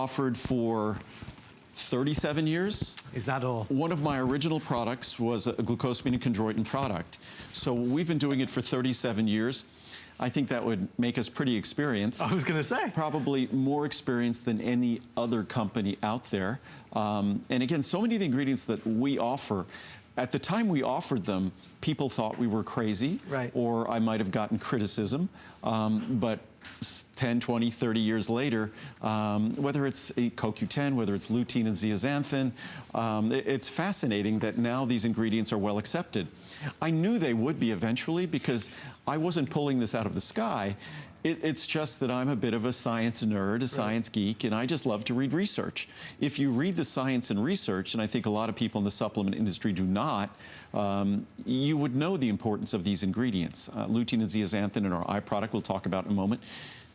Offered for 37 years. Is that all? One of my original products was a glucosamine and chondroitin product. So we've been doing it for 37 years. I think that would make us pretty experienced. I was going to say. Probably more experienced than any other company out there. And again, so many of the ingredients that we offer, at the time we offered them, people thought we were crazy, right, or I might have gotten criticism. But 10, 20, 30 years later, whether it's a CoQ10, whether it's lutein and zeaxanthin, it's fascinating that now these ingredients are well accepted. I knew they would be eventually because I wasn't pulling this out of the sky. It's just that I'm a bit of a science nerd, a science geek, and I just love to read research. If you read the science and research, and I think a lot of people in the supplement industry do not, you would know the importance of these ingredients. Lutein and zeaxanthin in our eye product we'll talk about in a moment.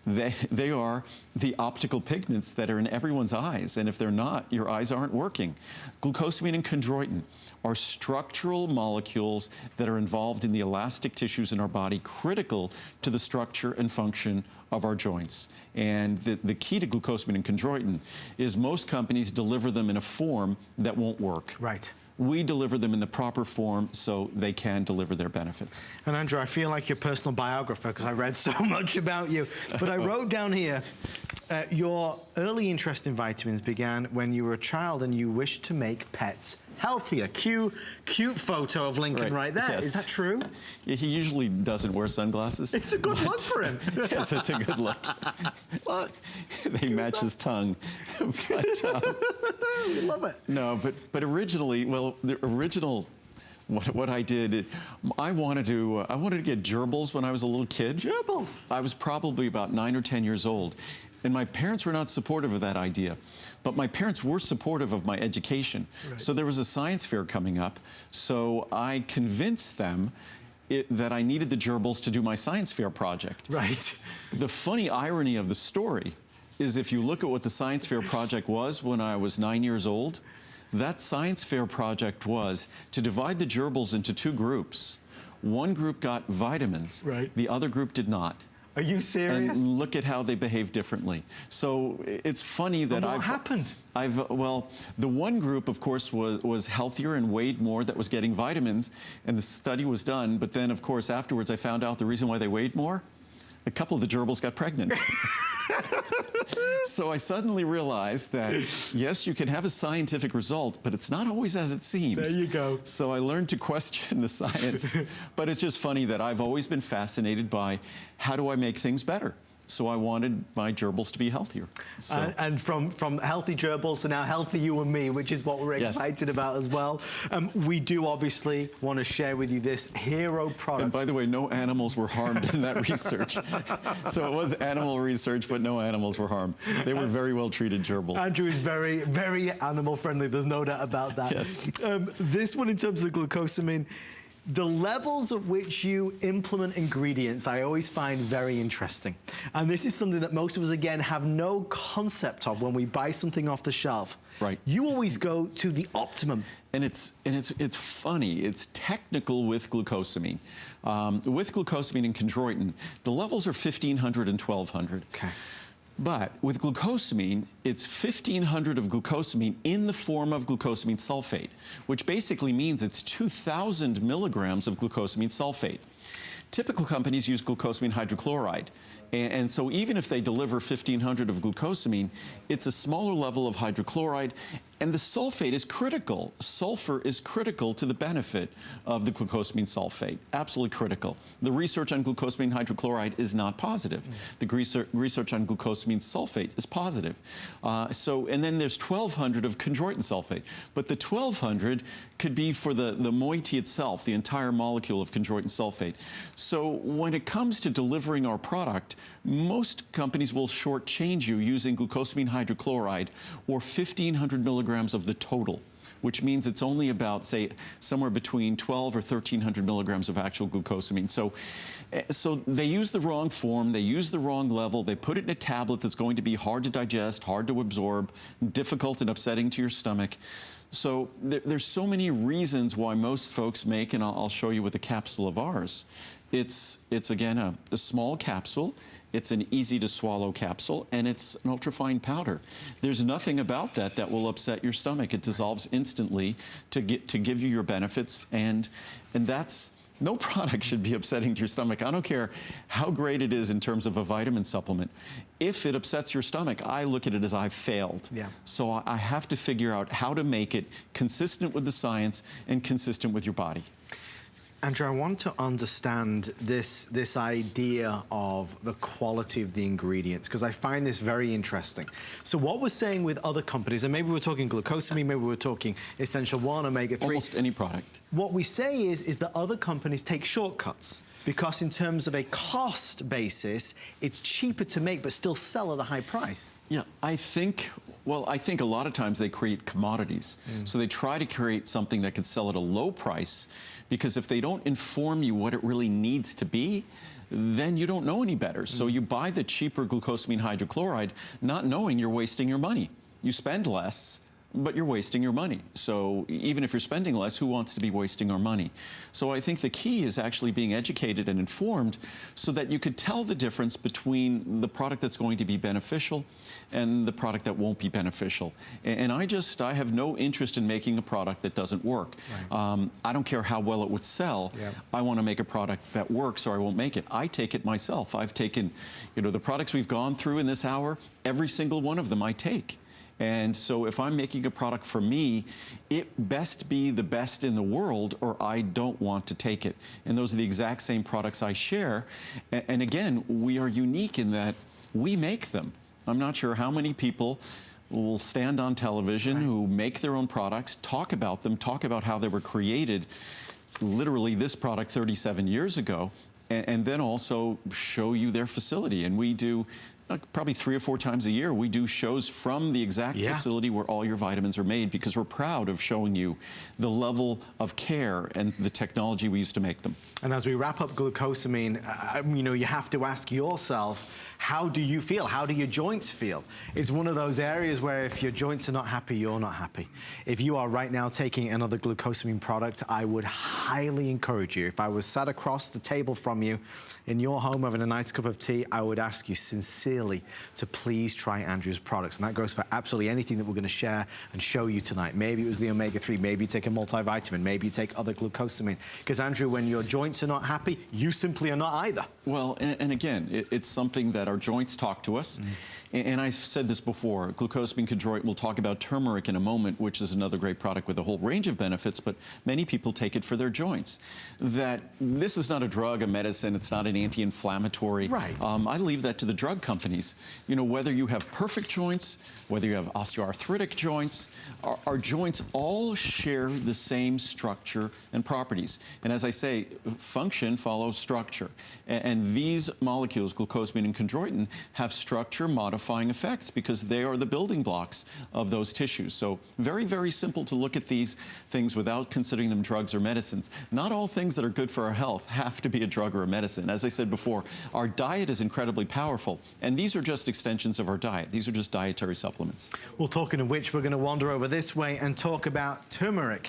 They are the optical pigments that are in everyone's eyes, and if they're not, your eyes aren't working. Glucosamine and chondroitin are structural molecules that are involved in the elastic tissues in our body, critical to the structure and function of our joints. And the key to glucosamine and chondroitin is most companies deliver them in a form that won't work. Right. We deliver them in the proper form so they can deliver their benefits. And Andrew, I feel like your personal biographer because I read so much about you. But I wrote down here, your early interest in vitamins began when you were a child and you wished to make pets healthier. Cute photo of Lincoln right there. Yes. Is that true? Yeah, he usually doesn't wear sunglasses. It's a good look for him. Yes, it's a good look. Look, they match his tongue. But, we love it. No, but originally, well, the original, what I did, I wanted to get gerbils when I was a little kid. Gerbils? I was probably about 9 or 10 years old. And my parents were not supportive of that idea, but my parents were supportive of my education. Right. So there was a science fair coming up, so I convinced them that I needed the gerbils to do my science fair project. Right. The funny irony of the story is if you look at what the science fair project was when I was 9 years old, that science fair project was to divide the gerbils into 2 groups. One group got vitamins, right, the other group did not. Are you serious? And look at how they behave differently. So it's funny that what happened? Well, the one group, of course, was healthier and weighed more, that was getting vitamins, and the study was done. But then, of course, afterwards, I found out the reason why they weighed more. A couple of the gerbils got pregnant. So I suddenly realized that, yes, you can have a scientific result, but it's not always as it seems. There you go. So I learned to question the science. But it's just funny that I've always been fascinated by how do I make things better? So I wanted my gerbils to be healthier. So. And from healthy gerbils to now healthy you and me, which is what we're excited about as well. We do obviously want to share with you this hero product. And by the way, no animals were harmed in that research. So it was animal research, but no animals were harmed. They were very well treated gerbils. Andrew is very, very animal friendly. There's no doubt about that. Yes. This one in terms of the glucosamine, the levels at which you implement ingredients, I always find very interesting. And this is something that most of us, again, have no concept of when we buy something off the shelf. Right. You always go to the optimum. And it's funny, it's technical with glucosamine. With glucosamine and chondroitin, the levels are 1,500 and 1,200. Okay. But with glucosamine, it's 1,500 of glucosamine in the form of glucosamine sulfate, which basically means it's 2,000 milligrams of glucosamine sulfate. Typical companies use glucosamine hydrochloride. And so even if they deliver 1,500 of glucosamine, it's a smaller level of hydrochloride, and the sulfate is critical. Sulfur is critical to the benefit of the glucosamine sulfate, absolutely critical. The research on glucosamine hydrochloride is not positive. The research on glucosamine sulfate is positive. And then there's 1,200 of chondroitin sulfate, but the 1,200 could be for the moiety itself, the entire molecule of chondroitin sulfate. So when it comes to delivering our product, most companies will shortchange you using glucosamine hydrochloride or 1,500 milligrams of the total, which means it's only about, say, somewhere between 12 or 1,300 milligrams of actual glucosamine. So they use the wrong form, they use the wrong level, they put it in a tablet that's going to be hard to digest, hard to absorb, difficult and upsetting to your stomach. So there's so many reasons why most folks make, and I'll show you with a capsule of ours. It's again, a small capsule. It's an easy to swallow capsule, and it's an ultrafine powder. There's nothing about that that will upset your stomach. It dissolves instantly to give you your benefits, and that's, no product should be upsetting to your stomach. I don't care how great it is in terms of a vitamin supplement. If it upsets your stomach, I look at it as I've failed. Yeah. So I have to figure out how to make it consistent with the science and consistent with your body. Andrew, I want to understand this idea of the quality of the ingredients, because I find this very interesting. So what we're saying with other companies, and maybe we're talking glucosamine, maybe we're talking Essential 1, Omega-3. Almost any product. What we say is that other companies take shortcuts, because in terms of a cost basis, it's cheaper to make but still sell at a high price. Yeah, I think a lot of times they create commodities. So they try to create something that can sell at a low price, because if they don't inform you what it really needs to be, then you don't know any better. So you buy the cheaper glucosamine hydrochloride not knowing you're wasting your money. You spend less, but you're wasting your money. So even if you're spending less, who wants to be wasting our money? So I think the key is actually being educated and informed so that you could tell the difference between the product that's going to be beneficial and the product that won't be beneficial. And I have no interest in making a product that doesn't work. Right. I don't care how well it would sell. Yeah. I want to make a product that works, or I won't make it. I take it myself. I've taken, the products we've gone through in this hour, every single one of them I take. And so if I'm making a product for me, it best be the best in the world, or I don't want to take it. And those are the exact same products I share. And again, we are unique in that we make them. I'm not sure how many people will stand on television who make their own products, talk about them, talk about how they were created, literally this product 37 years ago, and then also show you their facility. And we do probably 3 or 4 times a year, we do shows from the exact facility where all your vitamins are made, because we're proud of showing you the level of care and the technology we use to make them. And as we wrap up glucosamine, you have to ask yourself, how do you feel? How do your joints feel? It's one of those areas where if your joints are not happy, you're not happy. If you are right now taking another glucosamine product, I would highly encourage you. If I was sat across the table from you in your home having a nice cup of tea, I would ask you sincerely to please try Andrew's products. And that goes for absolutely anything that we're going to share and show you tonight. Maybe it was the omega-3, maybe you take a multivitamin, maybe you take other glucosamine. Because Andrew, when your joints are not happy, you simply are not either. Well, and again, it's something that our joints talk to us. And I've said this before, glucosamine, chondroitin, we'll talk about turmeric in a moment, which is another great product with a whole range of benefits, but many people take it for their joints. That this is not a drug, a medicine, it's not an anti-inflammatory. Right. I leave that to the drug companies. Whether you have perfect joints, whether you have osteoarthritic joints, our joints all share the same structure and properties. And as I say, function follows structure. And these molecules, glucosamine and chondroitin, have structure modifying effects because they are the building blocks of those tissues. So very, very simple to look at these things without considering them drugs or medicines. Not all things that are good for our health have to be a drug or a medicine. As I said before, our diet is incredibly powerful, and these are just extensions of our diet. These are just dietary supplements. Well, talking of which, we're going to wander over this way and talk about turmeric.